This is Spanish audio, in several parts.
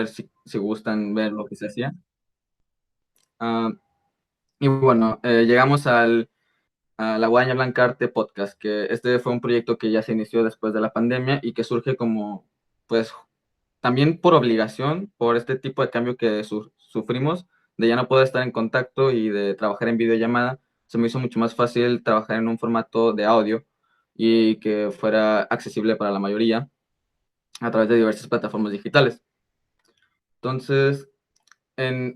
poner si gustan ver lo que se hacía. Ah, y bueno, llegamos a la Guadaña Blanca Arte Podcast, que este fue un proyecto que ya se inició después de la pandemia y que surge como, pues, también por obligación, por este tipo de cambio que sufrimos, de ya no poder estar en contacto y de trabajar en videollamada. Se me hizo mucho más fácil trabajar en un formato de audio y que fuera accesible para la mayoría a través de diversas plataformas digitales. Entonces,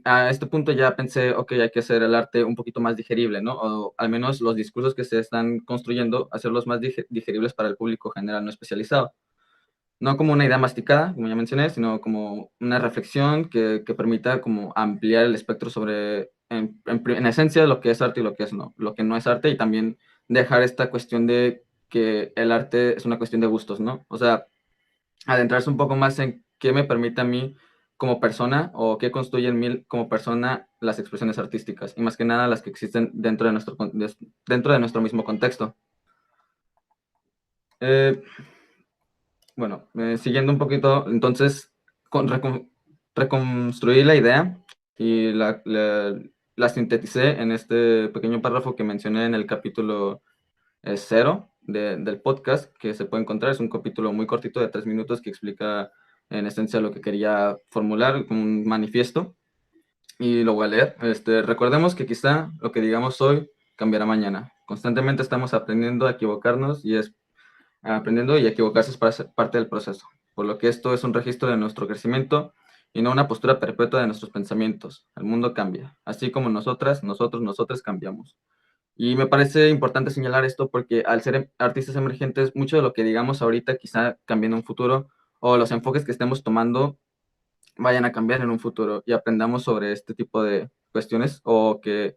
a este punto ya pensé, ok, hay que hacer el arte un poquito más digerible, ¿no? O al menos los discursos que se están construyendo, hacerlos más digeribles para el público general no especializado. No como una idea masticada, como ya mencioné, sino como una reflexión que permita como ampliar el espectro sobre, en esencia, lo que es arte y lo que, no, lo que no es arte, y también dejar esta cuestión de que el arte es una cuestión de gustos, ¿no? O sea, adentrarse un poco más en qué me permite a mí como persona o qué construye en mí como persona las expresiones artísticas y más que nada las que existen dentro de nuestro mismo contexto. Eh, bueno, siguiendo un poquito, entonces reconstruí la idea y la sinteticé en este pequeño párrafo que mencioné en el capítulo 0 del podcast, que se puede encontrar. Es un capítulo muy cortito de 3 minutos que explica en esencia lo que quería formular como un manifiesto y lo voy a leer. Recordemos que quizá lo que digamos hoy cambiará mañana. Constantemente estamos aprendiendo a equivocarnos y aprendiendo y equivocarse es parte del proceso, por lo que esto es un registro de nuestro crecimiento y no una postura perpetua de nuestros pensamientos. El mundo cambia, así como nosotros cambiamos. Y me parece importante señalar esto porque al ser artistas emergentes, mucho de lo que digamos ahorita quizá cambie en un futuro, o los enfoques que estemos tomando vayan a cambiar en un futuro y aprendamos sobre este tipo de cuestiones, o que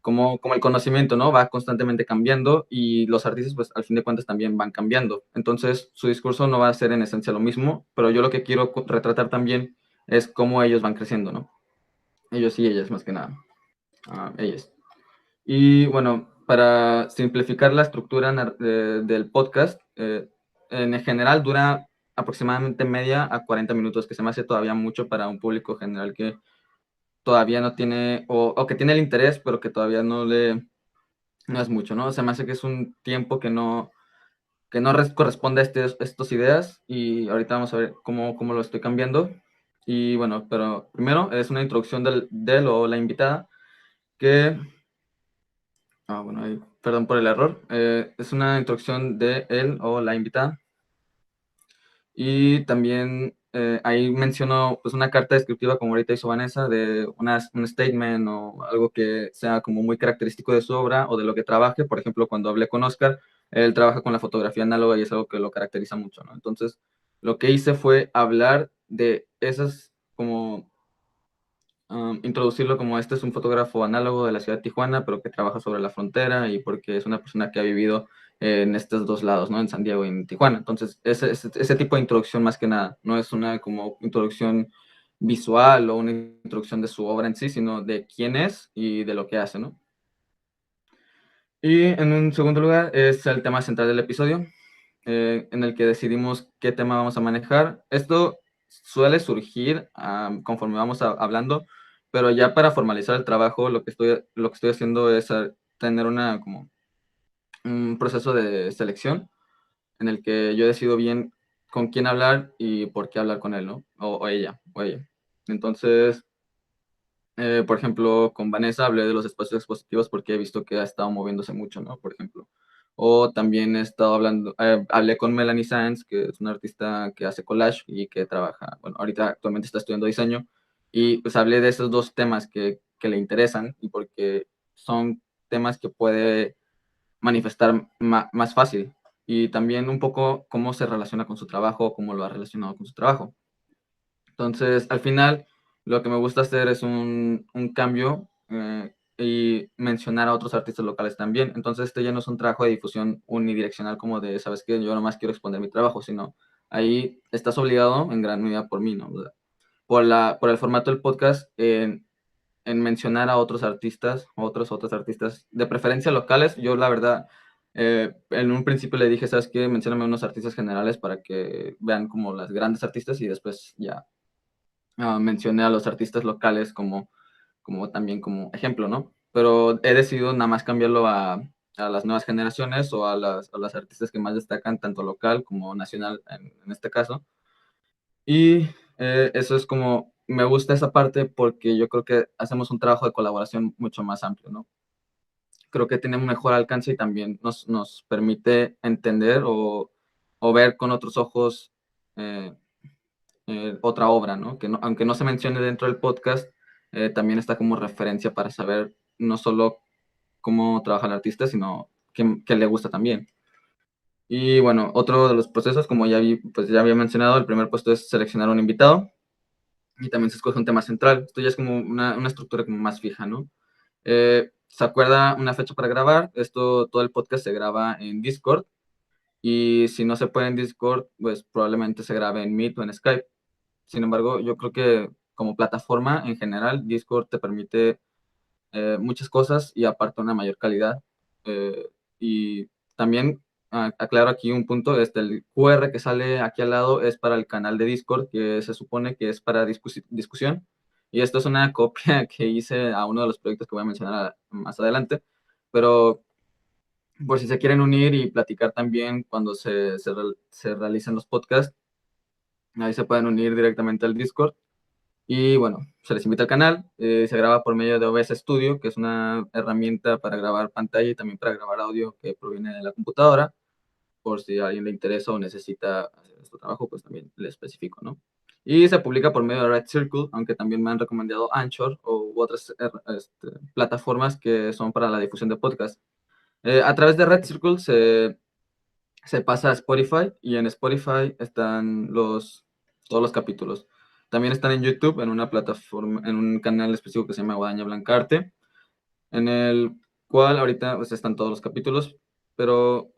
como el conocimiento, ¿no? Va constantemente cambiando y los artistas, pues al fin de cuentas también van cambiando. Entonces, su discurso no va a ser en esencia lo mismo, pero yo lo que quiero retratar también es cómo ellos van creciendo, ¿no? Ellos y ellas, más que nada. Ellas. Y bueno, para simplificar la estructura del podcast, en general dura aproximadamente media a 40 minutos, que se me hace todavía mucho para un público general que todavía no tiene, o que tiene el interés, pero que todavía no es mucho, ¿no? Se me hace que es un tiempo que no corresponde a estas ideas, y ahorita vamos a ver cómo lo estoy cambiando. Y bueno, pero primero es una introducción del o la invitada que bueno, perdón por el error. Es una introducción de él o la invitada. Y también ahí menciono pues una carta descriptiva, como ahorita hizo Vanessa, de un statement o algo que sea como muy característico de su obra o de lo que trabaje. Por ejemplo, cuando hablé con Oscar, él trabaja con la fotografía análoga y es algo que lo caracteriza mucho, ¿no? Entonces, lo que hice fue hablar de esas como introducirlo como este es un fotógrafo análogo de la ciudad de Tijuana, pero que trabaja sobre la frontera y porque es una persona que ha vivido en estos dos lados, ¿no? En San Diego y en Tijuana. Entonces, ese tipo de introducción más que nada, no es una como introducción visual o una introducción de su obra en sí, sino de quién es y de lo que hace, ¿no? Y en un segundo lugar es el tema central del episodio, en el que decidimos qué tema vamos a manejar. Esto suele surgir conforme vamos hablando, pero ya para formalizar el trabajo, lo que estoy haciendo es tener como un proceso de selección en el que yo decido bien con quién hablar y por qué hablar con él, ¿no? O ella. Entonces, por ejemplo, con Vanessa hablé de los espacios expositivos porque he visto que ha estado moviéndose mucho, ¿no? Por ejemplo. O también he estado hablé con Melanie Sáenz, que es una artista que hace collage y que trabaja, bueno, ahorita actualmente está estudiando diseño, y pues hablé de esos dos temas que le interesan y porque son temas que puede manifestar más fácil, y también un poco cómo se relaciona con su trabajo, cómo lo ha relacionado con su trabajo. Entonces, al final, lo que me gusta hacer es un cambio y mencionar a otros artistas locales también. Entonces, este ya no es un trabajo de difusión unidireccional como de, ¿sabes qué? Yo nomás quiero exponer mi trabajo, sino ahí estás obligado en gran medida por mí, ¿no? O sea, por el formato del podcast, en mencionar a otros artistas, otros artistas, de preferencia locales. Yo, la verdad, en un principio le dije, ¿sabes qué? Mencióname unos artistas generales para que vean como las grandes artistas y después ya mencioné a los artistas locales como también como ejemplo, ¿no? Pero he decidido nada más cambiarlo a las nuevas generaciones o a las artistas que más destacan, tanto local como nacional en este caso. Y eso es como, me gusta esa parte porque yo creo que hacemos un trabajo de colaboración mucho más amplio, ¿no? Creo que tiene un mejor alcance y también nos permite entender o ver con otros ojos eh, otra obra, ¿no? Que aunque no se mencione dentro del podcast, también está como referencia para saber no solo cómo trabaja el artista, sino qué le gusta también. Y bueno, otro de los procesos, como pues ya había mencionado, el primer puesto es seleccionar un invitado y también se escoge un tema central. Esto ya es como una estructura como más fija, ¿no? Se acuerda una fecha para grabar. Todo el podcast se graba en Discord. Y si no se puede en Discord, pues probablemente se grabe en Meet o en Skype. Sin embargo, yo creo que como plataforma en general, Discord te permite muchas cosas y aparte una mayor calidad. Y también aclaro aquí un punto, el QR que sale aquí al lado es para el canal de Discord, que se supone que es para discusión. Y esto es una copia que hice a uno de los proyectos que voy a mencionar más adelante. Pero por si se quieren unir y platicar también cuando se realicen los podcasts, ahí se pueden unir directamente al Discord. Y bueno, se les invita al canal, se graba por medio de OBS Studio, que es una herramienta para grabar pantalla y también para grabar audio que proviene de la computadora. Por si a alguien le interesa o necesita hacer este trabajo, pues también le especifico, ¿no? Y se publica por medio de Red Circle, aunque también me han recomendado Anchor u otras plataformas que son para la difusión de podcast. A través de Red Circle se pasa a Spotify y en Spotify están todos los capítulos. También están en YouTube, en una plataforma, en un canal específico que se llama Guadaña Blancarte, en el cual ahorita pues, están todos los capítulos, pero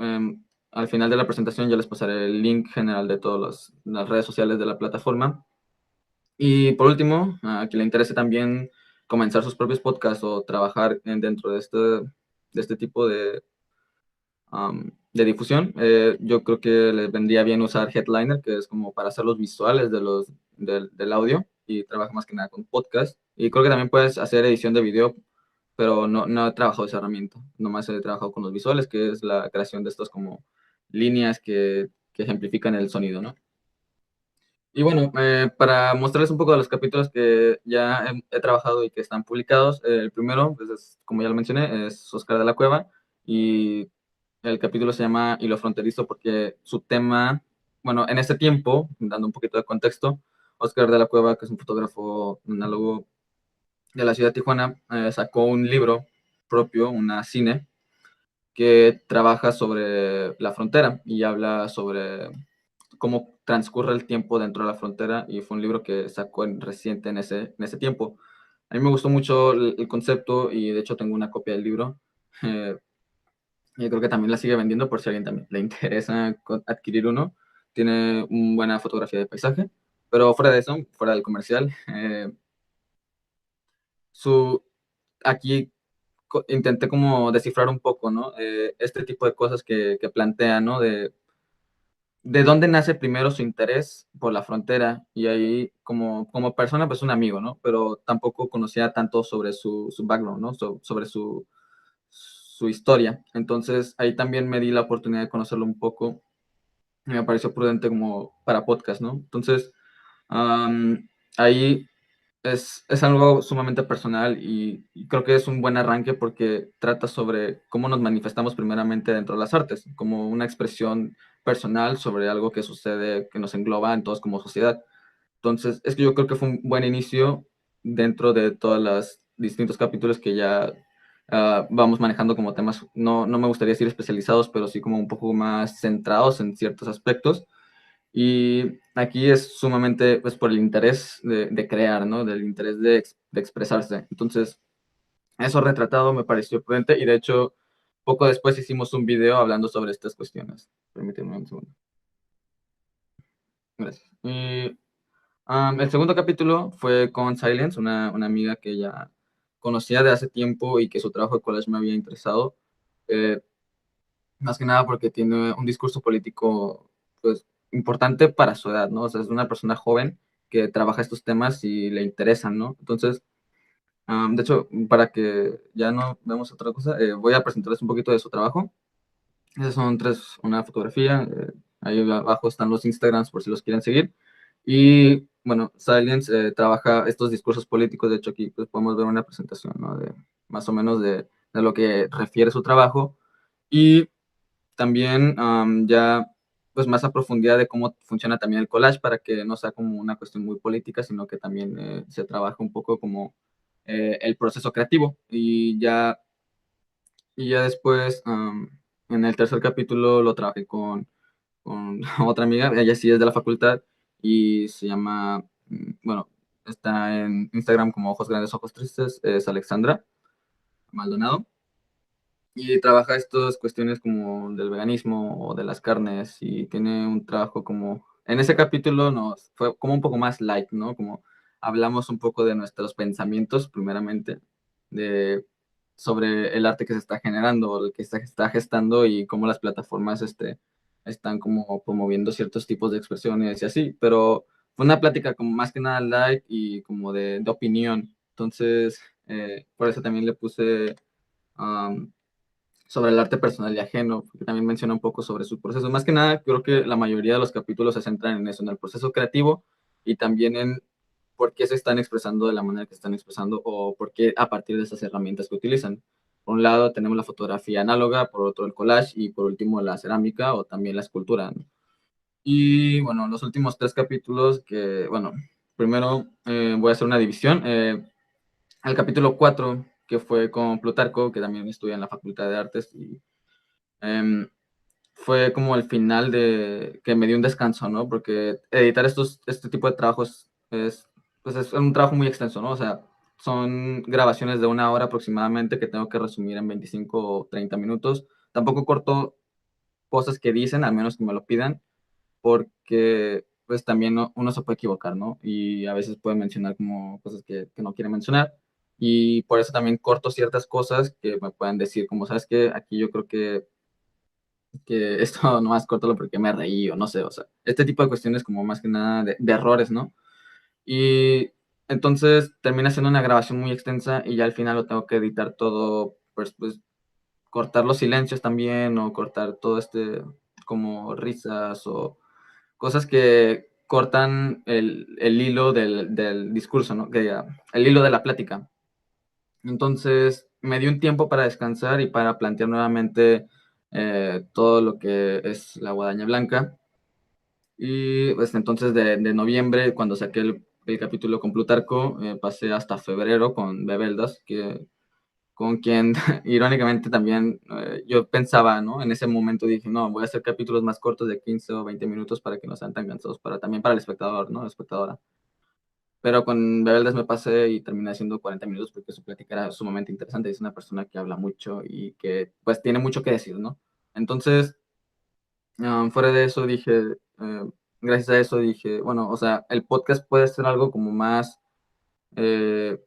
al final de la presentación ya les pasaré el link general de todas las redes sociales de la plataforma. Y por último, a quien le interese también comenzar sus propios podcasts o trabajar dentro de este tipo de difusión, yo creo que les vendría bien usar Headliner, que es como para hacer los visuales del audio y trabaja más que nada con podcast. Y creo que también puedes hacer edición de video, pero no he trabajado esa herramienta. Nomás he trabajado con los visuales, que es la creación de estas como líneas que ejemplifican el sonido, ¿no? Y bueno, para mostrarles un poco de los capítulos que ya he trabajado y que están publicados, el primero, pues como ya lo mencioné, es Oscar de la Cueva y el capítulo se llama Y lo fronterizo porque su tema, bueno, en ese tiempo, dando un poquito de contexto, Oscar de la Cueva, que es un fotógrafo análogo de la ciudad de Tijuana, sacó un libro propio, una cine, que trabaja sobre la frontera y habla sobre cómo transcurre el tiempo dentro de la frontera y fue un libro que sacó reciente en ese tiempo. A mí me gustó mucho el concepto y de hecho tengo una copia del libro. Eh, y creo que también la sigue vendiendo por si a alguien también le interesa adquirir uno. Tiene una buena fotografía de paisaje, pero fuera de eso, fuera del comercial, su, aquí intenté como descifrar un poco, ¿no? Este tipo de cosas que plantea, ¿no? De dónde nace primero su interés por la frontera y ahí como persona pues un amigo, ¿no? Pero tampoco conocía tanto sobre su background, ¿no? Sobre su historia. Entonces ahí también me di la oportunidad de conocerlo un poco y me pareció prudente como para podcast, ¿no? Entonces ahí es algo sumamente personal y creo que es un buen arranque porque trata sobre cómo nos manifestamos primeramente dentro de las artes, como una expresión personal sobre algo que sucede, que nos engloba en todos como sociedad. Entonces, es que yo creo que fue un buen inicio dentro de todos los distintos capítulos que ya vamos manejando como temas, no me gustaría decir especializados, pero sí como un poco más centrados en ciertos aspectos y aquí es sumamente, pues, por el interés de crear, ¿no? Del interés de expresarse. Entonces, eso retratado me pareció prudente y de hecho, poco después hicimos un video hablando sobre estas cuestiones. Permíteme un segundo. Gracias. Y el segundo capítulo fue con Silence, una amiga que ya conocía de hace tiempo y que su trabajo de college me había interesado. Eh, Más que nada porque tiene un discurso político, pues, importante para su edad, ¿no? O sea, es una persona joven que trabaja estos temas y le interesan, ¿no? Entonces, de hecho, para que ya no vemos otra cosa, voy a presentarles un poquito de su trabajo. Esas son una fotografía, ahí abajo están los Instagrams por si los quieren seguir. Y bueno, Silence trabaja estos discursos políticos. De hecho, aquí pues, podemos ver una presentación, ¿no? De más o menos de lo que refiere su trabajo. Y también ya pues más a profundidad de cómo funciona también el collage, para que no sea como una cuestión muy política, sino que también se trabaja un poco como el proceso creativo. Y ya después, en el tercer capítulo lo trabajé con otra amiga. Ella sí es de la facultad y se llama, bueno, está en Instagram como Ojos Grandes, Ojos Tristes, es Alexandra Maldonado. Y trabaja estas cuestiones como del veganismo o de las carnes, y tiene un trabajo como, en ese capítulo nos fue como un poco más light, ¿no? Como hablamos un poco de nuestros pensamientos, primeramente, de, sobre el arte que se está generando, o el que se está gestando, y cómo las plataformas están como promoviendo ciertos tipos de expresiones y así, pero fue una plática como más que nada light y como de opinión. Entonces, por eso también le puse sobre el arte personal y ajeno, porque también menciona un poco sobre su proceso. Más que nada, creo que la mayoría de los capítulos se centran en eso, en el proceso creativo, y también en por qué se están expresando de la manera que están expresando, o por qué a partir de esas herramientas que utilizan. Por un lado tenemos la fotografía análoga, por otro el collage, y por último la cerámica o también la escultura, ¿no? Y bueno, los últimos tres capítulos que, bueno, primero voy a hacer una división. Al capítulo 4, que fue con Plutarco, que también estudia en la Facultad de Artes, y em, fue como el final de que me dio un descanso, ¿no? Porque editar este tipo de trabajos pues es un trabajo muy extenso, ¿no? O sea, son grabaciones de 1 hora aproximadamente que tengo que resumir en 25 o 30 minutos. Tampoco corto cosas que dicen, al menos que me lo pidan, porque pues también uno se puede equivocar, ¿no? Y a veces puede mencionar como cosas que no quiere mencionar. Y por eso también corto ciertas cosas que me pueden decir, como, ¿sabes qué? Aquí yo creo que esto nomás córtalo porque me reí, o no sé, o sea, este tipo de cuestiones como más que nada de errores, ¿no? Y entonces termina siendo una grabación muy extensa, y ya al final lo tengo que editar todo, pues cortar los silencios también, o cortar todo como risas o cosas que cortan el hilo del discurso, ¿no? El hilo de la plática. Entonces me dio un tiempo para descansar y para plantear nuevamente todo lo que es la guadaña blanca. Y pues entonces de noviembre, cuando saqué el capítulo con Plutarco, pasé hasta febrero con Bebeldas, con quien irónicamente también yo pensaba, ¿no? En ese momento dije, no, voy a hacer capítulos más cortos de 15 o 20 minutos para que no sean tan cansados, también para el espectador, ¿no? La espectadora. Pero con Bebeldes me pasé y terminé haciendo 40 minutos porque su plática era sumamente interesante. Es una persona que habla mucho y que pues tiene mucho que decir, ¿no? Entonces, fuera de eso dije, gracias a eso dije, bueno, o sea, el podcast puede ser algo como más, eh,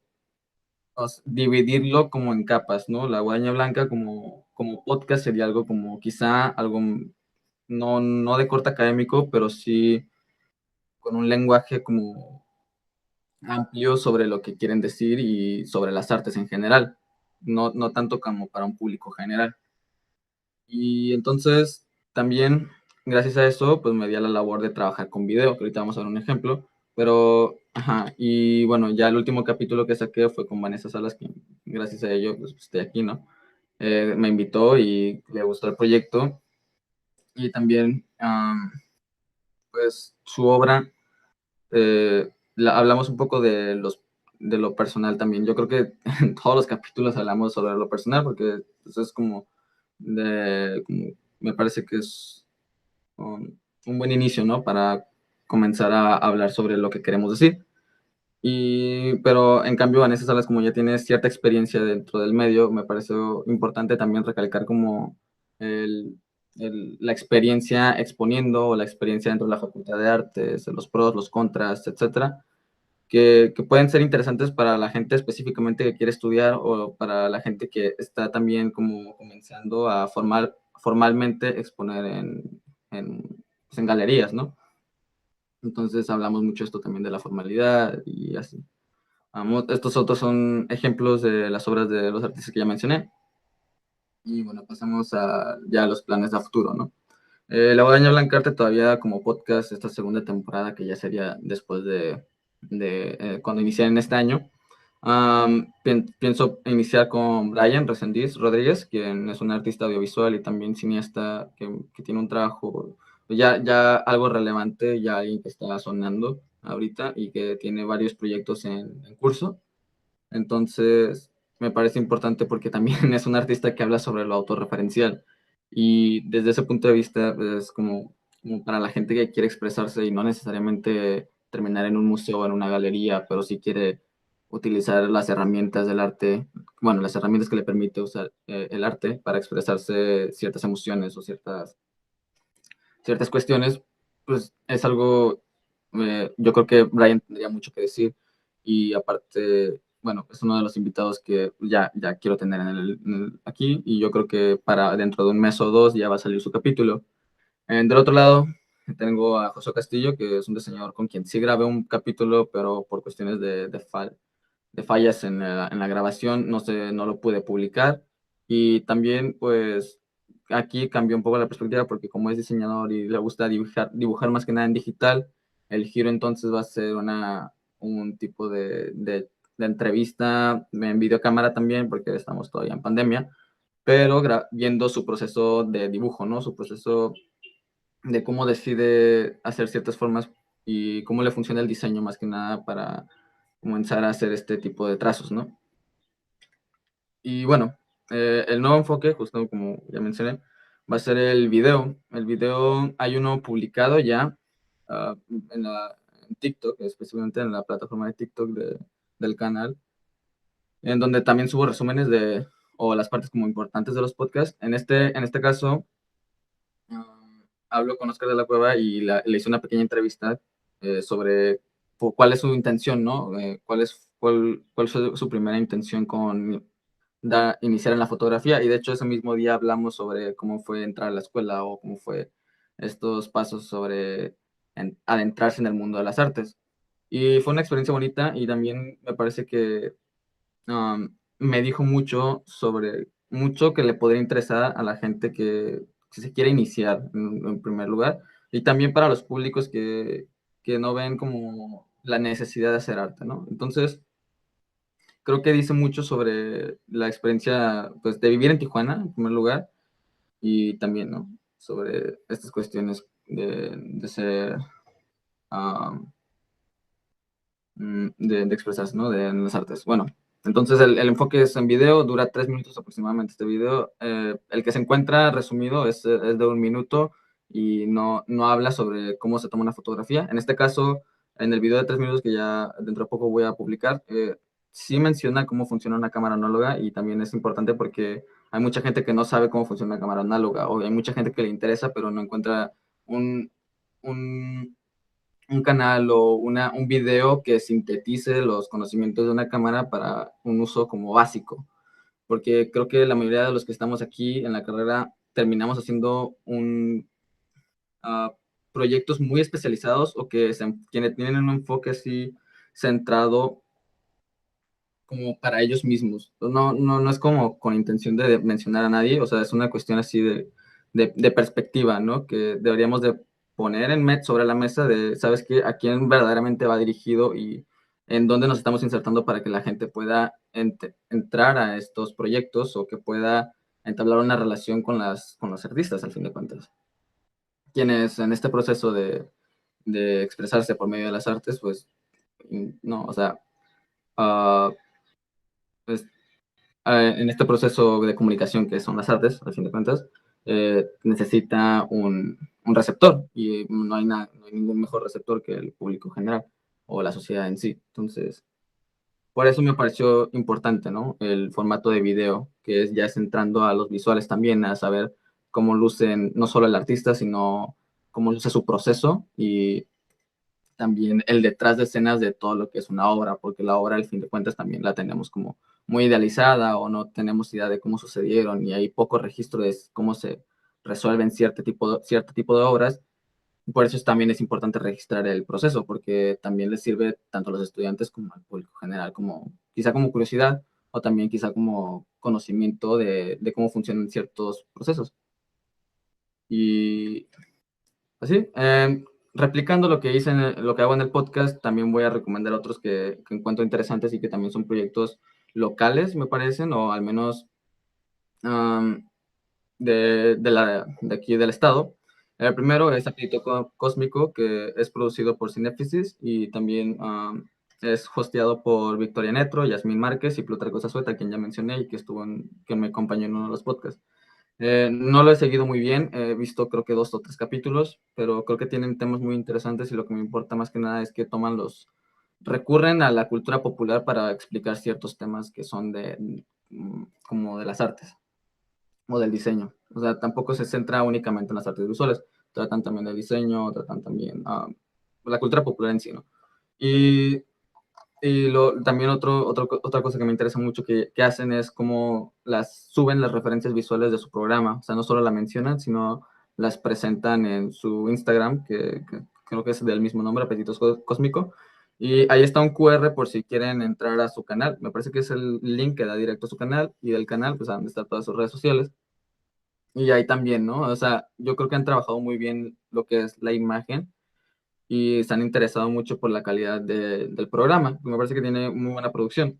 dividirlo como en capas, ¿no? La guadaña blanca como podcast sería algo como quizá algo no de corte académico, pero sí con un lenguaje como amplio sobre lo que quieren decir y sobre las artes en general, no tanto como para un público general. Y entonces también, gracias a eso, pues me di a la labor de trabajar con video, que ahorita vamos a ver un ejemplo, pero, ajá, y bueno, ya el último capítulo que saqué fue con Vanessa Salas, que gracias a ello pues, estoy aquí, ¿no? Me invitó y le gustó el proyecto, y también, pues, su obra, hablamos un poco de lo personal también. Yo creo que en todos los capítulos hablamos sobre lo personal, porque pues, es me parece que es un buen inicio, ¿no? Para comenzar a hablar sobre lo que queremos decir. Pero en cambio, Vanessa Salas, como ya tiene cierta experiencia dentro del medio, me pareció importante también recalcar como el, la experiencia exponiendo, o la experiencia dentro de la Facultad de Artes, los pros, los contras, etcétera, que pueden ser interesantes para la gente específicamente que quiere estudiar, o para la gente que está también como comenzando a formalmente exponer pues, en galerías, ¿no? Entonces hablamos mucho esto también de la formalidad y así. Estos otros son ejemplos de las obras de los artistas que ya mencioné. Y bueno, pasamos a ya los planes de futuro, ¿no? La Guadaña Blancarte todavía como podcast, esta segunda temporada que ya sería después de cuando inicié en este año. Pienso iniciar con Brian Resendiz Rodríguez, quien es un artista audiovisual y también cineasta que tiene un trabajo ya algo relevante, ya alguien que está sonando ahorita y que tiene varios proyectos en curso. Entonces, me parece importante porque también es un artista que habla sobre lo autorreferencial. Y desde ese punto de vista, es como para la gente que quiere expresarse y no necesariamente terminar en un museo o en una galería, pero sí quiere utilizar las herramientas del arte, bueno, las herramientas que le permite usar el arte para expresarse ciertas emociones o ciertas cuestiones, pues es algo, yo creo que Brian tendría mucho que decir y aparte, bueno, es uno de los invitados que ya quiero tener aquí y yo creo que para dentro de un mes o dos ya va a salir su capítulo. Del otro lado, tengo a José Castillo, que es un diseñador con quien sí grabé un capítulo, pero por cuestiones de fallas en la grabación no lo pude publicar. Y también, pues, aquí cambió un poco la perspectiva porque como es diseñador y le gusta dibujar más que nada en digital, el giro entonces va a ser un tipo de entrevista en videocámara también, porque estamos todavía en pandemia, pero viendo su proceso de dibujo, ¿no? Su proceso de cómo decide hacer ciertas formas y cómo le funciona el diseño más que nada para comenzar a hacer este tipo de trazos, ¿no? Y bueno, el nuevo enfoque, justo como ya mencioné, va a ser el video. El video hay uno publicado ya uh, en TikTok, específicamente en la plataforma de TikTok del canal, en donde también subo resúmenes o las partes como importantes de los podcasts. En este caso, hablo con Oscar de la Cueva y le hice una pequeña entrevista sobre cuál es su intención, ¿no? Cuál fue su primera intención con iniciar en la fotografía. Y de hecho ese mismo día hablamos sobre cómo fue entrar a la escuela o cómo fue estos pasos sobre adentrarse en el mundo de las artes. Y fue una experiencia bonita y también me parece que me dijo mucho que le podría interesar a la gente que se quiere iniciar en primer lugar, y también para los públicos que no ven como la necesidad de hacer arte, ¿no? Entonces, creo que dice mucho sobre la experiencia, pues, de vivir en Tijuana, en primer lugar, y también, ¿no? Sobre estas cuestiones de ser, um, de expresarse, ¿no? En las artes. Bueno, entonces el enfoque es en video, dura 3 minutos aproximadamente este video. El que se encuentra resumido es de 1 minuto y no habla sobre cómo se toma una fotografía. En este caso, en el video de 3 minutos que ya dentro de poco voy a publicar, sí menciona cómo funciona una cámara análoga y también es importante porque hay mucha gente que no sabe cómo funciona una cámara análoga o hay mucha gente que le interesa pero no encuentra un, un un canal o un video que sintetice los conocimientos de una cámara para un uso como básico, porque creo que la mayoría de los que estamos aquí en la carrera terminamos haciendo proyectos muy especializados o quienes tienen un enfoque así centrado como para ellos mismos. No es como con intención de mencionar a nadie, o sea, es una cuestión así de perspectiva, ¿no? Que deberíamos de poner sobre la mesa de, ¿sabes qué? A quién verdaderamente va dirigido y en dónde nos estamos insertando para que la gente pueda entrar a estos proyectos o que pueda entablar una relación con los artistas, al fin de cuentas. Quienes en este proceso de expresarse por medio de las artes, pues, no, o sea, uh, pues, en este proceso de comunicación que son las artes, al fin de cuentas, necesita un receptor y no hay ningún mejor receptor que el público general o la sociedad en sí. Entonces, por eso me pareció importante, ¿no? El formato de video, que es ya entrando a los visuales también, a saber cómo lucen no solo el artista, sino cómo luce su proceso y también el detrás de escenas de todo lo que es una obra, porque la obra al fin de cuentas también la tenemos como muy idealizada o no tenemos idea de cómo sucedieron y hay poco registro de cómo se resuelven cierto tipo de obras Por eso también es importante registrar el proceso, porque también les sirve tanto a los estudiantes como al público general, como quizá como curiosidad o también quizá como conocimiento de cómo funcionan ciertos procesos. Y así, replicando lo que hice, lo que hago en el podcast, también voy a recomendar otros que encuentro interesantes y que también son proyectos locales, me parecen, o al menos um, de aquí del estado. El primero es Apetito Cósmico, que es producido por Cinéfisis y también es hosteado por Victoria Netro, Yasmín Márquez y Plutarco Zazueta, quien ya mencioné y que me acompañó en uno de los podcasts. No lo he seguido muy bien, he visto creo que 2 o 3 capítulos, pero creo que tienen temas muy interesantes y lo que me importa más que nada es que recurren a la cultura popular para explicar ciertos temas que son como de las artes o del diseño. O sea, tampoco se centra únicamente en las artes visuales, tratan también de diseño, tratan también la cultura popular en sí, ¿no? Y, también otra cosa que me interesa mucho que hacen es cómo suben las referencias visuales de su programa. O sea, no solo la mencionan, sino las presentan en su Instagram, que creo que es del mismo nombre, Apetito Cósmico. Y ahí está un QR por si quieren entrar a su canal. Me parece que es el link que da directo a su canal y del canal, pues, a donde están todas sus redes sociales. Y ahí también, ¿no? O sea, yo creo que han trabajado muy bien lo que es la imagen y se han interesado mucho por la calidad del programa. Me parece que tiene muy buena producción.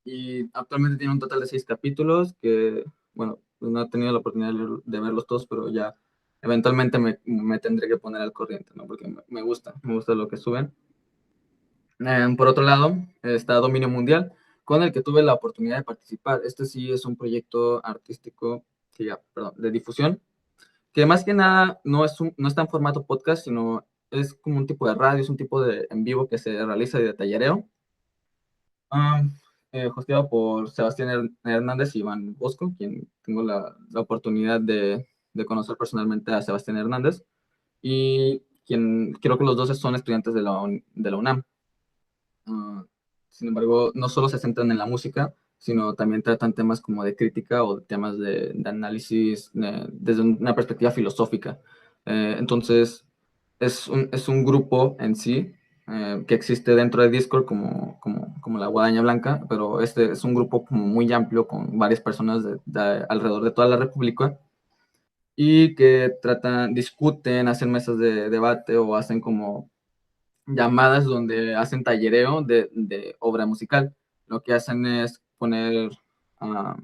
Y actualmente tiene un total de 6 capítulos que, bueno, pues no he tenido la oportunidad de verlos todos, pero ya eventualmente me tendré que poner al corriente, ¿no? Porque me gusta lo que suben. Por otro lado, está Dominio Mundial, con el que tuve la oportunidad de participar. Este sí es un proyecto artístico, perdón, de difusión que más que nada no está en formato podcast, sino es como un tipo de radio, es un tipo de en vivo que se realiza de tallereo, ah, hosteado por Sebastián Hernández y Iván Bosco, quien tengo la oportunidad de conocer personalmente a Sebastián Hernández, y quien creo que los dos son estudiantes de la UNAM. Ah, Sin embargo, no solo se centran en la música, sino también tratan temas como de crítica o temas de análisis desde una perspectiva filosófica. Entonces, es un grupo en sí que existe dentro de Discord como la Guadaña Blanca, pero este es un grupo como muy amplio con varias personas alrededor de toda la República y que discuten, hacen mesas de debate o hacen como llamadas donde hacen tallereo de obra musical. Lo que hacen es ah,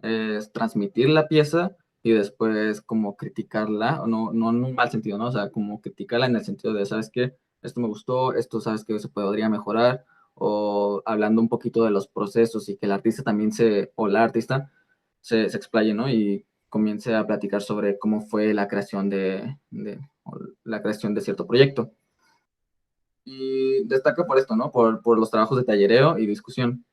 es transmitir la pieza y después como criticarla, o no en un mal sentido, ¿no? O sea, como criticarla en el sentido de, ¿sabes qué? Esto me gustó, esto sabes que se podría mejorar, o hablando un poquito de los procesos y que el artista también o la artista se explaye, ¿no? Y comience a platicar sobre cómo fue la creación o la creación de cierto proyecto. Y destaca por esto, ¿no? Por los trabajos de tallereo y discusión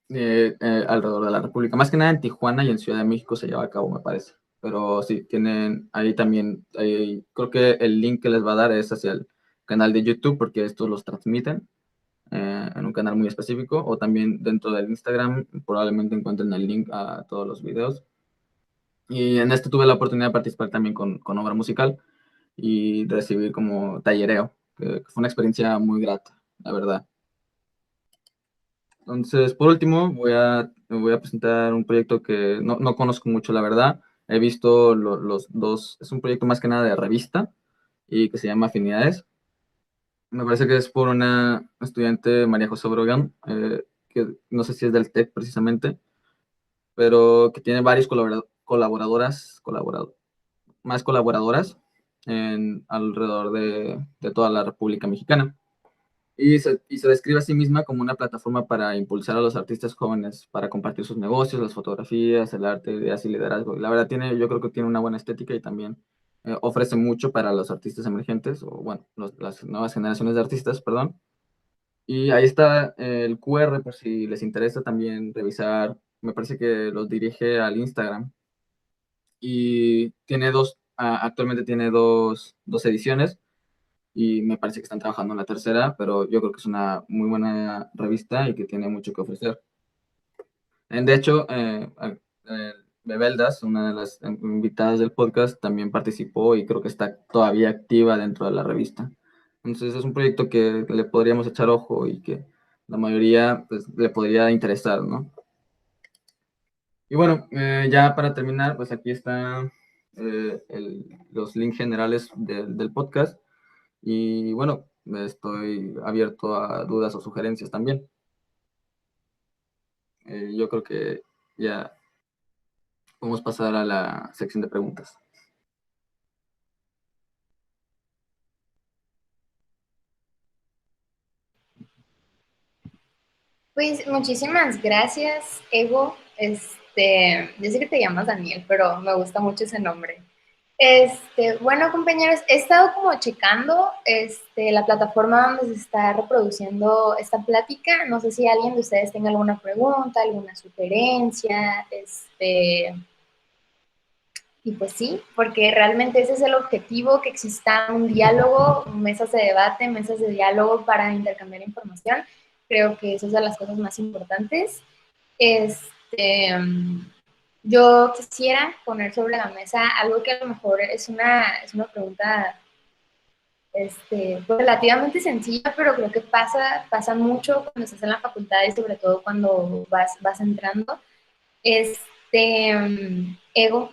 alrededor de la República. Más que nada en Tijuana y en Ciudad de México se lleva a cabo, me parece. Pero sí, tienen ahí también, creo que el link que les va a dar es hacia el canal de YouTube, porque estos los transmiten en un canal muy específico, o también dentro del Instagram probablemente encuentren el link a todos los videos. Y en este tuve la oportunidad de participar también con obra musical y recibir como tallereo, que fue una experiencia muy grata, la verdad. Entonces, por último, voy a presentar un proyecto que no conozco mucho, la verdad. He visto los dos, es un proyecto más que nada de revista y que se llama Afinidades. Me parece que es por una estudiante, María José Obregón, que no sé si es del TEC precisamente, pero que tiene varias más colaboradoras alrededor de toda la República Mexicana. Y se describe a sí misma como una plataforma para impulsar a los artistas jóvenes, para compartir sus negocios, las fotografías, el arte, ideas y liderazgo. Y la verdad yo creo que tiene una buena estética y también ofrece mucho para los artistas emergentes, o bueno, las nuevas generaciones de artistas, perdón. Y ahí está el QR por si les interesa también revisar. Me parece que los dirige al Instagram. Y actualmente tiene dos ediciones y me parece que están trabajando en la tercera, pero yo creo que es una muy buena revista y que tiene mucho que ofrecer. De hecho, Bebeldas, una de las invitadas del podcast, también participó y creo que está todavía activa dentro de la revista. Entonces es un proyecto que le podríamos echar ojo y que la mayoría pues, le podría interesar, ¿no? Y bueno, ya para terminar, pues aquí están los links generales del podcast. Y bueno, estoy abierto a dudas o sugerencias también. Yo creo que ya podemos pasar a la sección de preguntas. Pues muchísimas gracias, Ego. Yo sé que te llamas Daniel, pero me gusta mucho ese nombre. Bueno, compañeros, he estado como checando la plataforma donde se está reproduciendo esta plática. No sé si alguien de ustedes tenga alguna pregunta, alguna sugerencia, y pues sí, porque realmente ese es el objetivo, que exista un diálogo, mesas de debate, mesas de diálogo para intercambiar información. Creo que eso es de las cosas más importantes. Este, yo quisiera poner sobre la mesa algo que a lo mejor es una pregunta pues, relativamente sencilla, pero creo que pasa mucho cuando estás en la facultad y sobre todo cuando vas entrando. Ego,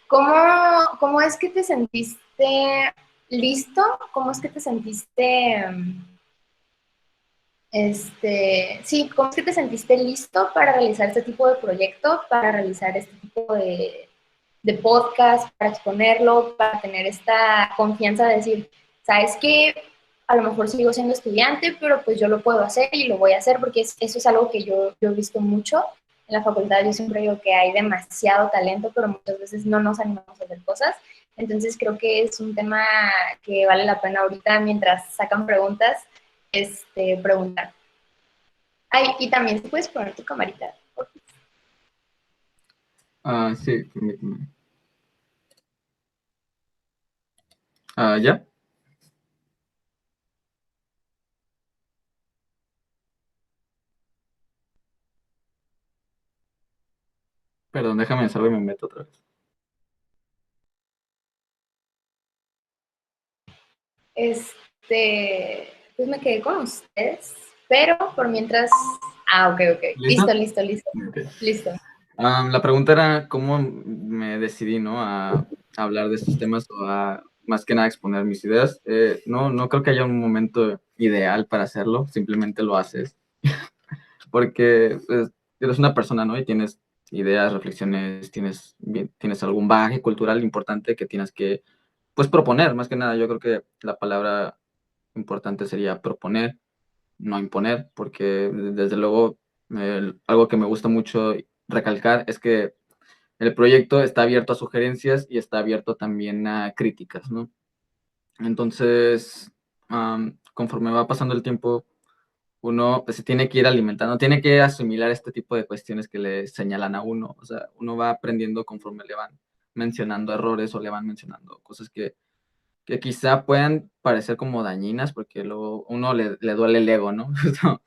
¿cómo, ¿cómo es que te sentiste listo? ¿Cómo es que te sentiste, sí, cómo es que te sentiste listo para realizar este tipo de proyecto, para realizar este tipo de podcast, para exponerlo, para tener esta confianza de decir, sabes que a lo mejor sigo siendo estudiante, pero pues yo lo puedo hacer y lo voy a hacer porque eso es algo que yo he visto mucho en la facultad. Yo siempre digo que hay demasiado talento, pero muchas veces no nos animamos a hacer cosas. Entonces creo que es un tema que vale la pena ahorita, mientras sacan preguntas, preguntar. Ay, y también te puedes poner tu camarita. Sí, permíteme. ¿Ya? Perdón, déjame salgo y me meto otra vez. Pues me quedé con ustedes, pero por mientras, ok, ok, listo, ¿Listo? listo, listo, Ok. listo. La pregunta era cómo me decidí, ¿no? A hablar de estos temas o a más que nada exponer mis ideas. No creo que haya un momento ideal para hacerlo, simplemente lo haces. Porque pues, eres una persona, ¿no? Y tienes ideas, reflexiones, tienes algún bagaje cultural importante que tienes que, pues, proponer. Más que nada, yo creo que la palabra importante sería proponer, no imponer, porque desde luego algo que me gusta mucho recalcar es que el proyecto está abierto a sugerencias y está abierto también a críticas, ¿no? Entonces, conforme va pasando el tiempo, uno pues, se tiene que ir alimentando, tiene que asimilar este tipo de cuestiones que le señalan a uno. O sea, uno va aprendiendo conforme le van mencionando errores o le van mencionando cosas que quizá puedan parecer como dañinas, porque luego uno le duele el ego, ¿no?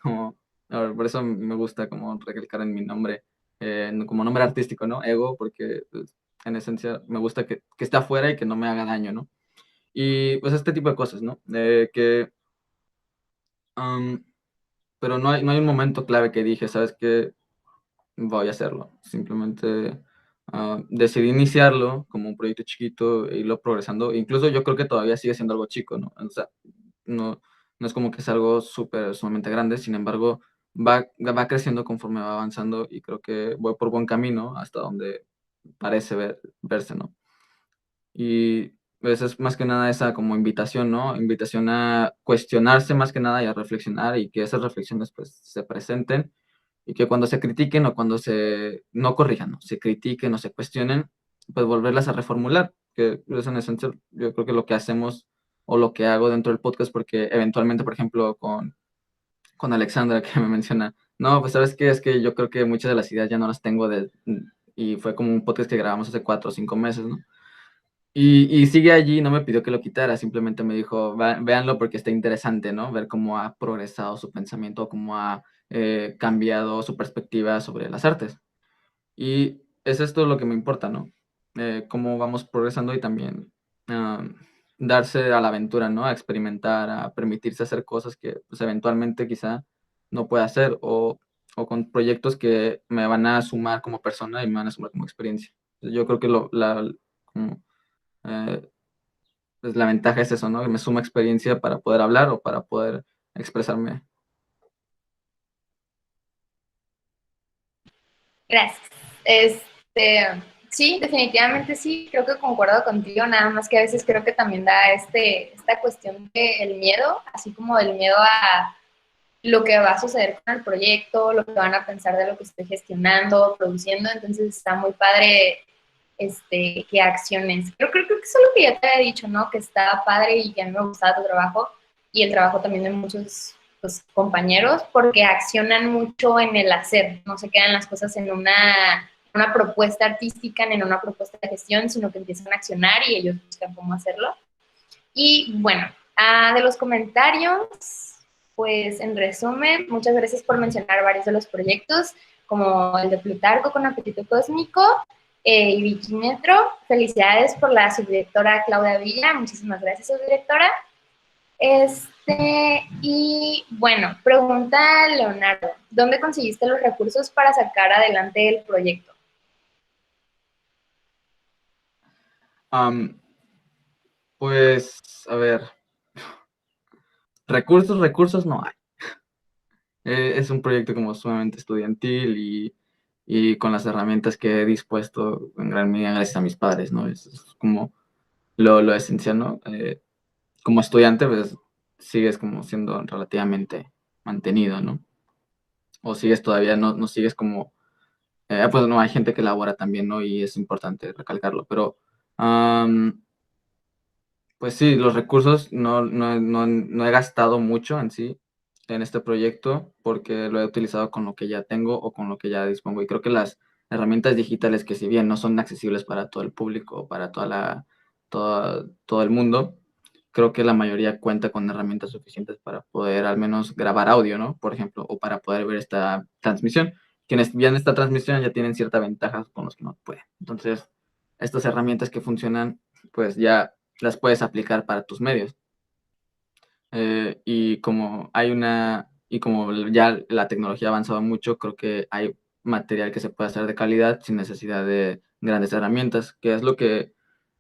Como, por eso me gusta como recalcar en mi nombre, como nombre artístico, ¿no? Ego, porque pues, en esencia me gusta que esté afuera y que no me haga daño, ¿no? Y pues este tipo de cosas, ¿no? Pero no hay un momento clave que dije, ¿sabes qué? Voy a hacerlo. Simplemente decidí iniciarlo como un proyecto chiquito e irlo progresando. Incluso yo creo que todavía sigue siendo algo chico, ¿no? O sea, no, no es como que es algo sumamente grande, sin embargo, va creciendo conforme va avanzando y creo que voy por buen camino hasta donde parece verse, ¿no? Y pues es más que nada esa como invitación, ¿no? Invitación a cuestionarse más que nada y a reflexionar y que esas reflexiones pues se presenten y que cuando se critiquen o cuando no corrijan, ¿no? Se critiquen o se cuestionen, pues volverlas a reformular, que es en esencia yo creo que lo que hacemos o lo que hago dentro del podcast, porque eventualmente, por ejemplo, con Alexandra que me menciona, no, pues sabes qué, es que yo creo que muchas de las ideas ya no las tengo y fue como un podcast que grabamos hace 4 o 5 meses, ¿no? Y sigue allí, no me pidió que lo quitara, simplemente me dijo, véanlo porque está interesante, ¿no? Ver cómo ha progresado su pensamiento, cómo ha cambiado su perspectiva sobre las artes. Y es esto lo que me importa, ¿no? Cómo vamos progresando y también darse a la aventura, ¿no? A experimentar, a permitirse hacer cosas que pues, eventualmente quizá no pueda hacer o con proyectos que me van a sumar como persona y me van a sumar como experiencia. Yo creo que como, eh, pues la ventaja es eso, ¿no? Que me suma experiencia para poder hablar o para poder expresarme. Gracias. Sí, definitivamente sí, creo que concuerdo contigo, nada más que a veces creo que también da esta cuestión del miedo, así como del miedo a lo que va a suceder con el proyecto, lo que van a pensar de lo que estoy gestionando, produciendo, entonces está muy padre que acciones. Creo que eso es lo que ya te había dicho, ¿no? Que está padre y que a mí me gustaba tu trabajo y el trabajo también de muchos pues, compañeros, porque accionan mucho en el hacer, no se quedan las cosas en una propuesta artística, ni en una propuesta de gestión, sino que empiezan a accionar y ellos buscan cómo hacerlo. Y bueno, de los comentarios, pues en resumen, muchas gracias por mencionar varios de los proyectos, como el de Plutarco con Apetito Cósmico y Vikimetro. Felicidades por la subdirectora Claudia Villa, muchísimas gracias, subdirectora. Y bueno, pregunta Leonardo, ¿dónde conseguiste los recursos para sacar adelante el proyecto? Pues, a ver, recursos no hay. Es un proyecto como sumamente estudiantil y con las herramientas que he dispuesto en gran medida gracias a mis padres, ¿no? Es como lo esencial, ¿no? Como estudiante, pues sigues como siendo relativamente mantenido, ¿no? O sigues todavía, no sigues como, pues no, hay gente que labora también, ¿no? Y es importante recalcarlo, pero pues sí, los recursos no he gastado mucho en sí en este proyecto porque lo he utilizado con lo que ya tengo o con lo que ya dispongo. Y creo que las herramientas digitales, que si bien no son accesibles para todo el público o para todo el mundo, creo que la mayoría cuenta con herramientas suficientes para poder al menos grabar audio, ¿no? Por ejemplo, o para poder ver esta transmisión. Quienes vean esta transmisión ya tienen cierta ventaja con los que no pueden. Entonces, estas herramientas que funcionan, pues ya las puedes aplicar para tus medios. Y como ya la tecnología ha avanzado mucho, creo que hay material que se puede hacer de calidad sin necesidad de grandes herramientas, que es lo que,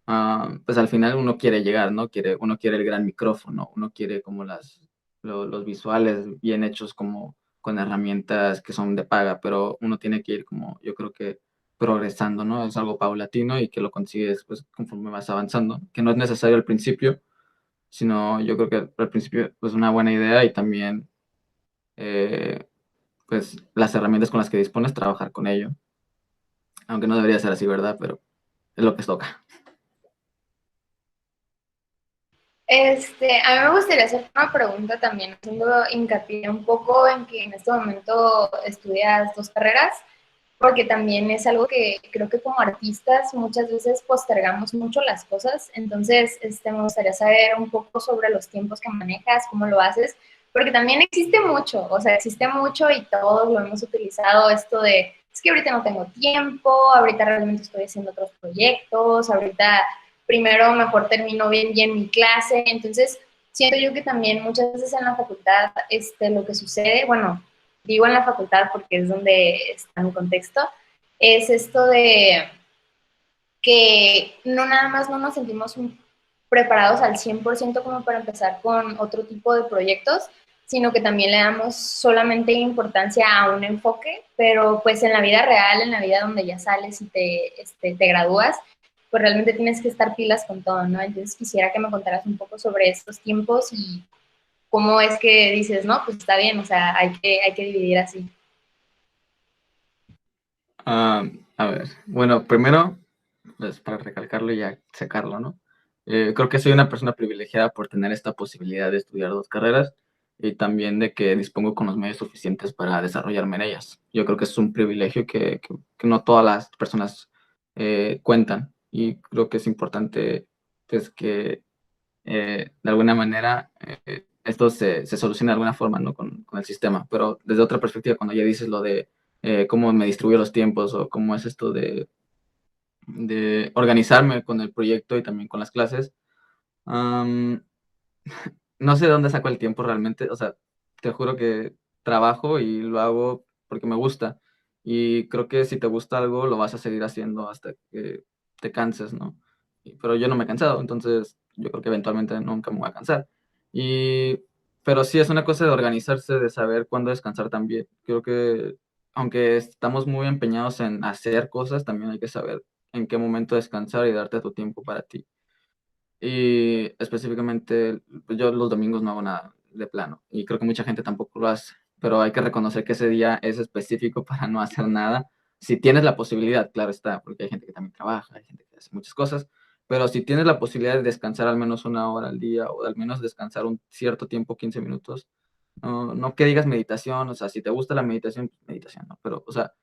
pues al final uno quiere llegar, ¿no? Uno quiere el gran micrófono, uno quiere como los visuales bien hechos como con herramientas que son de paga, pero uno tiene que ir como, yo creo que progresando, ¿no? Es algo paulatino y que lo consigues pues conforme vas avanzando, que no es necesario al principio, sino yo creo que al principio pues una buena idea y también eh, pues las herramientas con las que dispones, trabajar con ello. Aunque no debería ser así, ¿verdad? Pero es lo que toca. A mí me gustaría hacer una pregunta también, haciendo hincapié un poco en que en este momento estudias dos carreras, porque también es algo que creo que como artistas muchas veces postergamos mucho las cosas. Entonces, me gustaría saber un poco sobre los tiempos que manejas, cómo lo haces, porque también existe mucho, o sea, existe mucho y todos lo hemos utilizado, esto de, es que ahorita no tengo tiempo, ahorita realmente estoy haciendo otros proyectos, ahorita primero mejor termino bien mi clase, entonces siento yo que también muchas veces en la facultad lo que sucede, bueno, digo en la facultad porque es donde está mi contexto, es esto de que no nada más no nos sentimos preparados al 100% como para empezar con otro tipo de proyectos, sino que también le damos solamente importancia a un enfoque, pero pues en la vida real, en la vida donde ya sales y te gradúas, pues realmente tienes que estar pilas con todo, ¿no? Entonces quisiera que me contaras un poco sobre estos tiempos y cómo es que dices, no, pues está bien, o sea, hay que dividir así. A ver, bueno, primero, pues para recalcarlo y ya sacarlo, ¿no? Creo que soy una persona privilegiada por tener esta posibilidad de estudiar dos carreras y también de que dispongo con los medios suficientes para desarrollarme en ellas. Yo creo que es un privilegio que no todas las personas cuentan y creo que es importante pues que de alguna manera esto se soluciona de alguna forma, ¿no? Con el sistema. Pero desde otra perspectiva, cuando ya dices lo de cómo me distribuyo los tiempos o cómo es esto de organizarme con el proyecto y también con las clases. Am, no sé de dónde saco el tiempo realmente, o sea, te juro que trabajo y lo hago porque me gusta. Y creo que si te gusta algo, lo vas a seguir haciendo hasta que te canses, ¿no? Pero yo no me he cansado, entonces yo creo que eventualmente nunca me voy a cansar. Y, pero sí es una cosa de organizarse, de saber cuándo descansar también. Creo que aunque estamos muy empeñados en hacer cosas, también hay que saber en qué momento descansar y darte tu tiempo para ti. Y específicamente, pues yo los domingos no hago nada de plano, y creo que mucha gente tampoco lo hace, pero hay que reconocer que ese día es específico para no hacer nada. Si tienes la posibilidad, claro está, porque hay gente que también trabaja, hay gente que hace muchas cosas, pero si tienes la posibilidad de descansar al menos una hora al día o al menos descansar un cierto tiempo, 15 minutos, no que digas meditación, o sea, si te gusta la meditación, pues meditación, ¿no? Pero, o sea,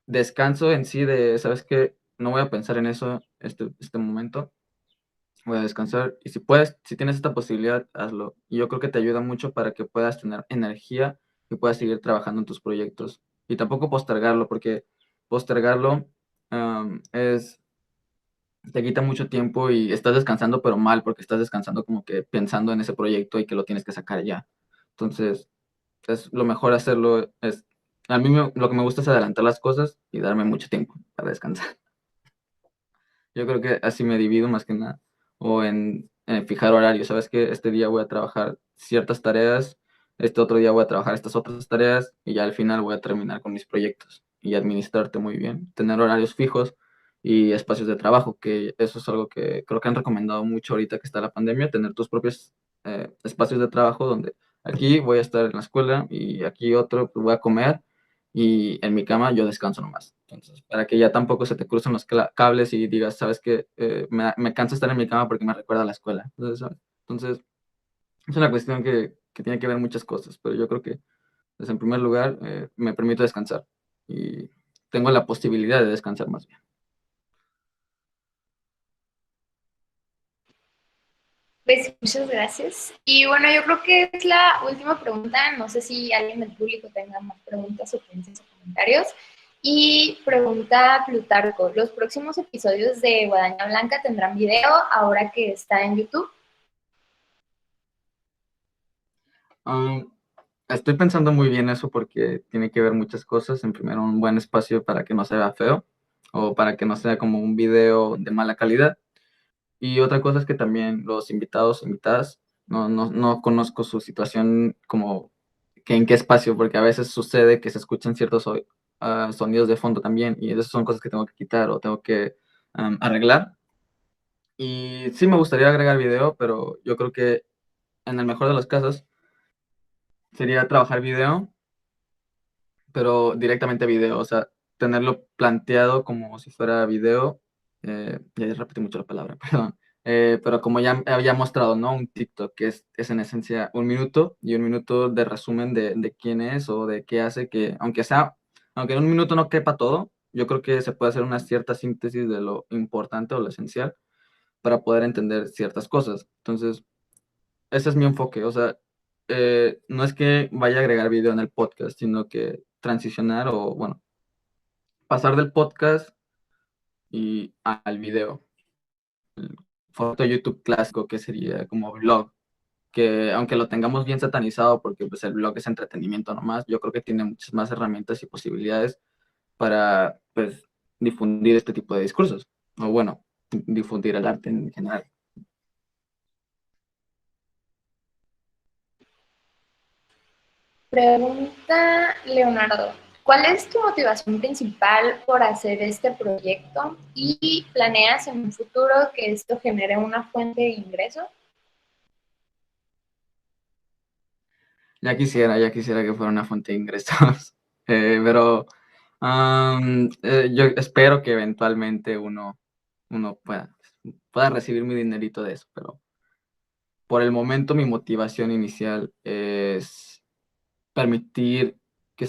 descanso en sí de, ¿sabes qué? No voy a pensar en eso este momento, voy a descansar. Y si puedes, si tienes esta posibilidad, hazlo. Y yo creo que te ayuda mucho para que puedas tener energía y puedas seguir trabajando en tus proyectos. Y tampoco postergarlo, porque postergarlo es, te quita mucho tiempo y estás descansando, pero mal, porque estás descansando como que pensando en ese proyecto y que lo tienes que sacar ya. Entonces, es lo mejor hacerlo. A mí lo que me gusta es adelantar las cosas y darme mucho tiempo para descansar. Yo creo que así me divido más que nada. O en fijar horarios. Sabes que este día voy a trabajar ciertas tareas, este otro día voy a trabajar estas otras tareas y ya al final voy a terminar con mis proyectos y administrarte muy bien. Tener horarios fijos y espacios de trabajo, que eso es algo que creo que han recomendado mucho ahorita que está la pandemia, tener tus propios espacios de trabajo donde aquí voy a estar en la escuela y aquí otro pues, voy a comer y en mi cama yo descanso nomás. Entonces, para que ya tampoco se te crucen los cables y digas, sabes que me cansa estar en mi cama porque me recuerda a la escuela. Entonces, ¿sabes? Entonces, es una cuestión que tiene que ver muchas cosas, pero yo creo que, pues, en primer lugar, me permito descansar y tengo la posibilidad de descansar más bien. Pues muchas gracias. Y bueno, yo creo que es la última pregunta. No sé si alguien del público tenga más preguntas, sugerencias o comentarios. Y pregunta Plutarco, ¿los próximos episodios de Guadaña Blanca tendrán video ahora que está en YouTube? Um, Estoy pensando muy bien eso porque tiene que ver muchas cosas. En primero, un buen espacio para que no se vea feo o para que no sea como un video de mala calidad. Y otra cosa es que también los invitados, invitadas, no conozco su situación como que en qué espacio, porque a veces sucede que se escuchan ciertos sonidos de fondo también, y esas son cosas que tengo que quitar o tengo que arreglar. Y sí me gustaría agregar video, pero yo creo que en el mejor de los casos sería trabajar video, pero directamente video, o sea, tenerlo planteado como si fuera video, ya repetí mucho la palabra, perdón, pero como ya había mostrado, ¿no? Un TikTok que es en esencia un minuto y un minuto de resumen de quién es o de qué hace, que aunque en un minuto no quepa todo, yo creo que se puede hacer una cierta síntesis de lo importante o lo esencial para poder entender ciertas cosas. Entonces, ese es mi enfoque, o sea, no es que vaya a agregar video en el podcast, sino que transicionar o, bueno, pasar del podcast y al video. Foto de YouTube clásico que sería como blog, que aunque lo tengamos bien satanizado porque pues el blog es entretenimiento nomás, yo creo que tiene muchas más herramientas y posibilidades para pues difundir este tipo de discursos, o bueno, difundir el arte en general. Pregunta Leonardo, ¿cuál es tu motivación principal por hacer este proyecto y planeas en un futuro que esto genere una fuente de ingreso? Ya quisiera que fuera una fuente de ingresos, pero yo espero que eventualmente uno pueda recibir mi dinerito de eso, pero por el momento mi motivación inicial es permitir que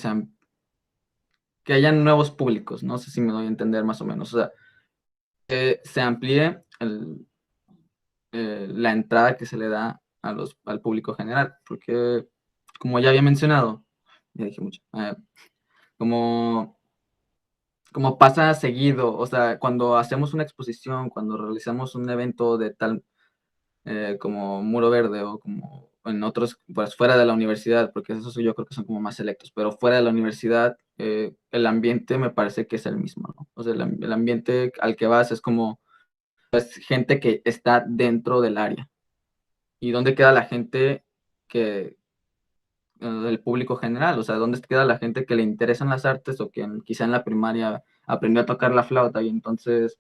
que hayan nuevos públicos, no sé si me doy a entender más o menos, o sea, que se amplíe la entrada que se le da al público general, porque como ya había mencionado, ya dije mucho, como como pasa seguido, o sea, cuando hacemos una exposición, cuando realizamos un evento de tal como Muro Verde o como en otros, pues fuera de la universidad, porque esos yo creo que son como más selectos, pero fuera de la universidad, el ambiente me parece que es el mismo, ¿no? O sea, el ambiente al que vas es como pues, gente que está dentro del área. ¿Y dónde queda la gente que, del público general? O sea, ¿dónde queda la gente que le interesan las artes o que quizá en la primaria aprendió a tocar la flauta y entonces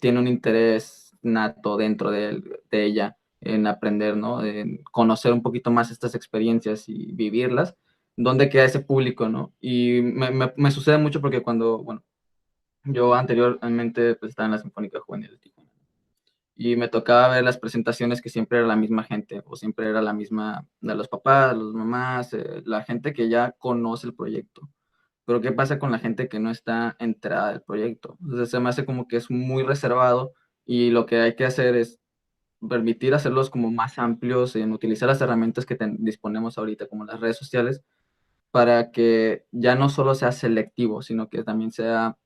tiene un interés nato dentro de ella en aprender, ¿no? En conocer un poquito más estas experiencias y vivirlas? ¿Dónde queda ese público, no? Y me sucede mucho porque cuando, bueno, yo anteriormente pues, estaba en la Sinfónica Juvenil de Tijuana y me tocaba ver las presentaciones que siempre era la misma gente o siempre era la misma de los papás, los mamás, la gente que ya conoce el proyecto. Pero ¿qué pasa con la gente que no está enterada del proyecto? Entonces se me hace como que es muy reservado y lo que hay que hacer es permitir hacerlos como más amplios en utilizar las herramientas que disponemos ahorita como las redes sociales para que ya no solo sea selectivo, sino que también sea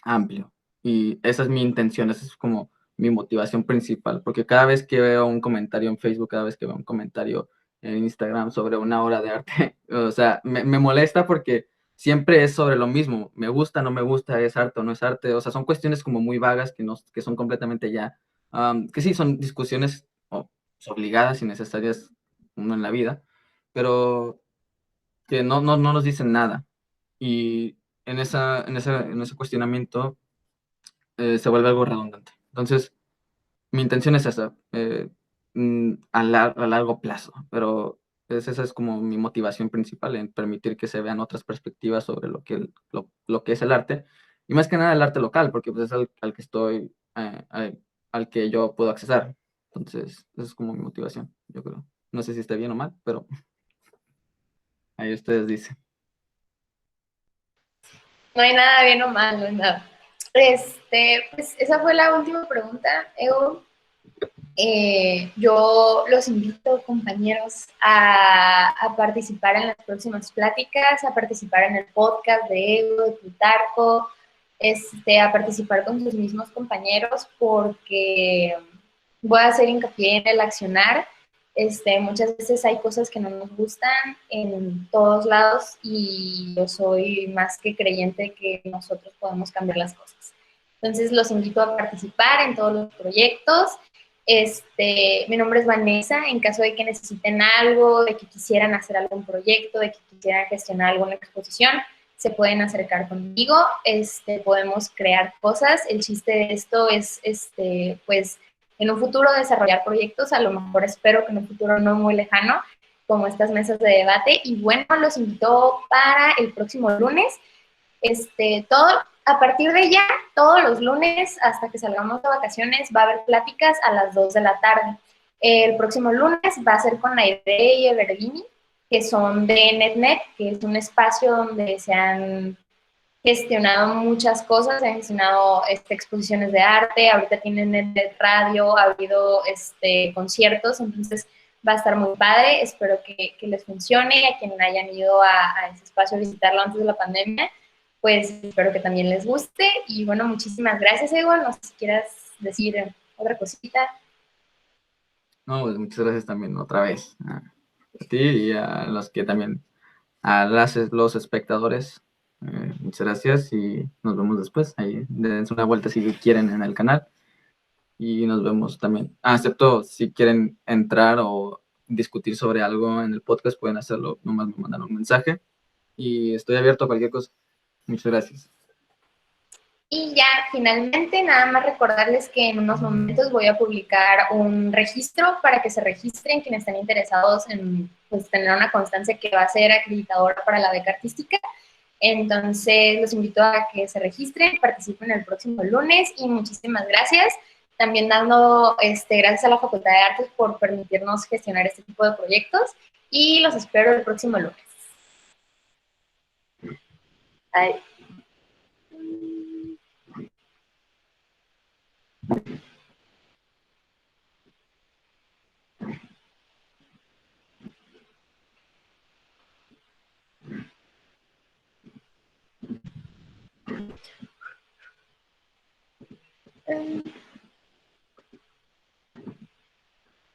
amplio. Y esa es mi intención, esa es como mi motivación principal, porque cada vez que veo un comentario en Facebook, cada vez que veo un comentario en Instagram sobre una obra de arte, o sea, me molesta porque siempre es sobre lo mismo, me gusta, no me gusta, es arte o no es arte, o sea, son cuestiones como muy vagas que, no, que son completamente ya, que sí, son discusiones obligadas y necesarias uno en la vida, pero que no nos dicen nada. Y en ese cuestionamiento se vuelve algo redundante. Entonces, mi intención es esa, a largo plazo, pero esa es como mi motivación principal, en permitir que se vean otras perspectivas sobre lo que es el arte, y más que nada el arte local, porque pues, es al que estoy, al que yo puedo accesar. Entonces, esa es como mi motivación, yo creo. No sé si está bien o mal, pero ahí ustedes dicen. No hay nada bien o mal, no hay nada. Pues esa fue la última pregunta, Evo. Yo los invito, compañeros, a participar en las próximas pláticas, a participar en el podcast de Evo, de Plutarco, a participar con sus mismos compañeros, porque voy a hacer hincapié en el accionar. Muchas veces hay cosas que no nos gustan en todos lados y yo soy más que creyente que nosotros podemos cambiar las cosas. Entonces los invito a participar en todos los proyectos. Mi nombre es Vanessa, en caso de que necesiten algo, de que quisieran hacer algún proyecto, de que quisieran gestionar alguna exposición, se pueden acercar conmigo, podemos crear cosas. El chiste de esto es, pues, en un futuro desarrollar proyectos, a lo mejor espero que en un futuro no muy lejano, como estas mesas de debate. Y bueno, los invito para el próximo lunes. Todo, a partir de ya, todos los lunes hasta que salgamos de vacaciones va a haber pláticas a las 2 de la tarde. El próximo lunes va a ser con Aide y Everlini, que son de NetNet, que es un espacio donde se han gestionado muchas cosas, se han gestionado exposiciones de arte, ahorita tienen NetNet Radio, ha habido conciertos, entonces va a estar muy padre, espero que les funcione, a quienes hayan ido a ese espacio a visitarlo antes de la pandemia, pues espero que también les guste. Y bueno, muchísimas gracias, Egon. No sé si quieras decir otra cosita. No, pues muchas gracias también otra vez a ti y a los que también, los espectadores. Muchas gracias y nos vemos después. Ahí dense una vuelta si quieren en el canal y nos vemos también. Excepto si quieren entrar o discutir sobre algo en el podcast, pueden hacerlo, nomás me mandan un mensaje y estoy abierto a cualquier cosa. Muchas gracias. Y ya finalmente nada más recordarles que en unos momentos voy a publicar un registro para que se registren quienes estén interesados en pues, tener una constancia que va a ser acreditadora para la beca artística. Entonces los invito a que se registren, participen el próximo lunes y muchísimas gracias. También dando gracias a la Facultad de Artes por permitirnos gestionar este tipo de proyectos y los espero el próximo lunes. Adiós.